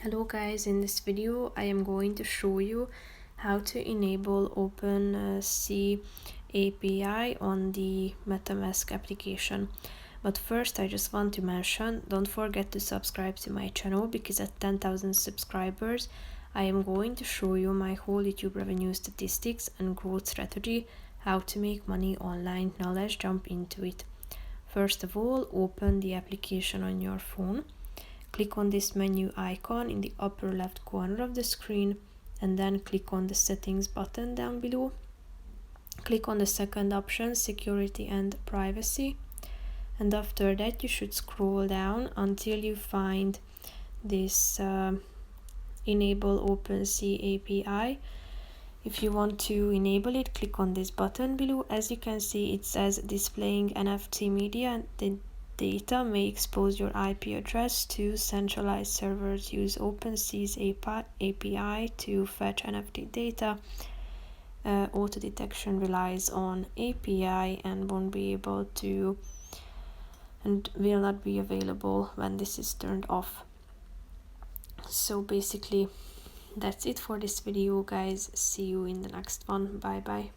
Hello guys, in this video I am going to show you how to enable OpenSea API on the MetaMask application. But first I just want to mention, don't forget to subscribe to my channel, because at 10,000 subscribers I am going to show you my whole YouTube revenue statistics and growth strategy, how to make money online. Now let's jump into it. First of all, open the application on your phone. Click on this menu icon in the upper left corner of the screen, and then click on the settings button down below. Click on the second option, security and privacy, and after that you should scroll down until you find this enable OpenSea API. If you want to enable it, click on this button below. As you can see, it says displaying NFT media. The data may expose your IP address to centralized servers. Use OpenSea's API to fetch NFT data. Auto detection relies on API and won't be able to and will not be available when this is turned off. So basically that's it for this video, guys. See you in the next one. Bye bye.